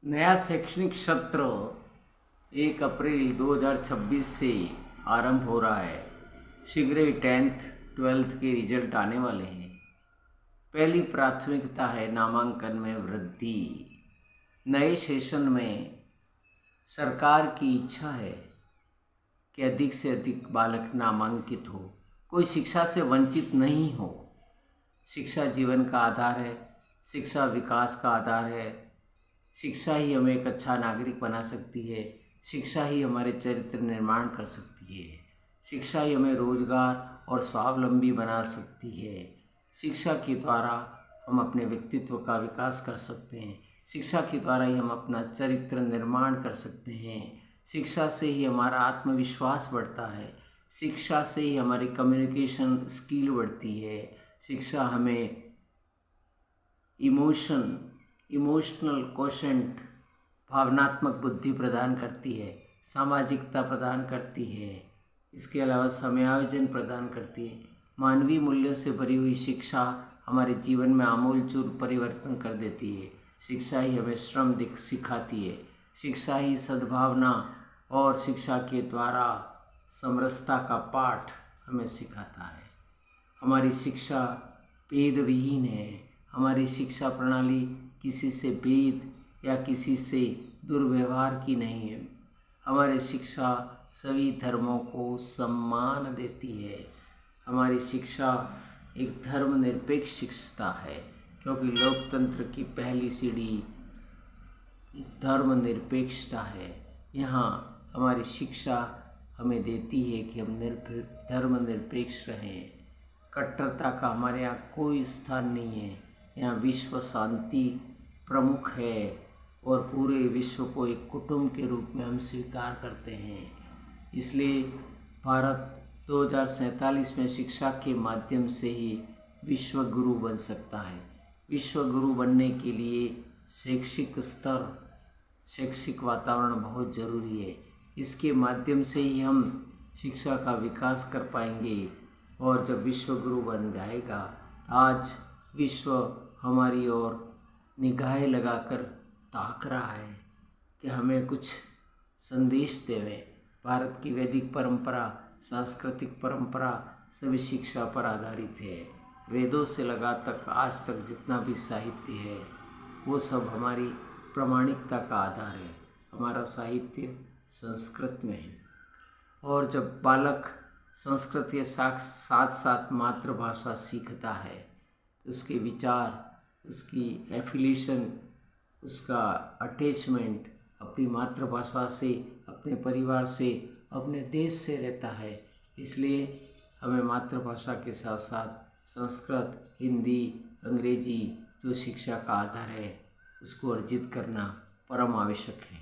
नया शैक्षणिक सत्र 1 अप्रैल 2026 से आरंभ हो रहा है। शीघ्र ही 10th 12th के रिजल्ट आने वाले हैं। पहली प्राथमिकता है नामांकन में वृद्धि। नए सेशन में सरकार की इच्छा है कि अधिक से अधिक बालक नामांकित हो, कोई शिक्षा से वंचित नहीं हो। शिक्षा जीवन का आधार है, शिक्षा विकास का आधार है। शिक्षा ही हमें एक अच्छा नागरिक बना सकती है। शिक्षा ही हमारे चरित्र निर्माण कर सकती है। शिक्षा ही हमें रोजगार और स्वावलंबी बना सकती है। शिक्षा के द्वारा हम अपने व्यक्तित्व का विकास कर सकते हैं। शिक्षा के द्वारा ही हम अपना चरित्र निर्माण कर सकते हैं। शिक्षा से ही हमारा आत्मविश्वास बढ़ता है। शिक्षा से ही हमारी कम्युनिकेशन स्किल बढ़ती है। शिक्षा हमें इमोशनल कोशेंट भावनात्मक बुद्धि प्रदान करती है, सामाजिकता प्रदान करती है। इसके अलावा समयायोजन प्रदान करती है। मानवीय मूल्यों से भरी हुई शिक्षा हमारे जीवन में आमूलचूल परिवर्तन कर देती है। शिक्षा ही हमें श्रम सिखाती है। शिक्षा ही सद्भावना और शिक्षा के द्वारा समरसता का पाठ हमें सिखाता है। हमारी शिक्षा भेद विहीन है। हमारी शिक्षा प्रणाली किसी से भेद या किसी से दुर्व्यवहार की नहीं है। हमारी शिक्षा सभी धर्मों को सम्मान देती है। हमारी शिक्षा एक धर्मनिरपेक्ष शिक्षा है, क्योंकि लोकतंत्र की पहली सीढ़ी धर्मनिरपेक्षता है। यहाँ हमारी शिक्षा हमें देती है कि हम धर्मनिरपेक्ष रहें। कट्टरता का हमारे यहाँ कोई स्थान नहीं है। यहाँ विश्व शांति प्रमुख है और पूरे विश्व को एक कुटुंब के रूप में हम स्वीकार करते हैं। इसलिए भारत 2047 में शिक्षा के माध्यम से ही विश्व गुरु बन सकता है। विश्व गुरु बनने के लिए शैक्षिक स्तर, शैक्षिक वातावरण बहुत ज़रूरी है। इसके माध्यम से ही हम शिक्षा का विकास कर पाएंगे। और जब विश्व गुरु बन जाएगा, आज विश्व हमारी ओर निगाहें लगाकर ताक रहा है कि हमें कुछ संदेश देवें। भारत की वैदिक परंपरा, सांस्कृतिक परंपरा सभी शिक्षा पर आधारित है। वेदों से लगा तक आज तक जितना भी साहित्य है वो सब हमारी प्रामाणिकता का आधार है। हमारा साहित्य संस्कृत में है। और जब बालक संस्कृत के साथ साथ मातृभाषा सीखता है तो उसके विचार, उसकी एफिलिएशन, उसका अटैचमेंट अपनी मातृभाषा से, अपने परिवार से, अपने देश से रहता है। इसलिए हमें मातृभाषा के साथ साथ संस्कृत, हिंदी, अंग्रेजी जो शिक्षा का आधार है उसको अर्जित करना परम आवश्यक है।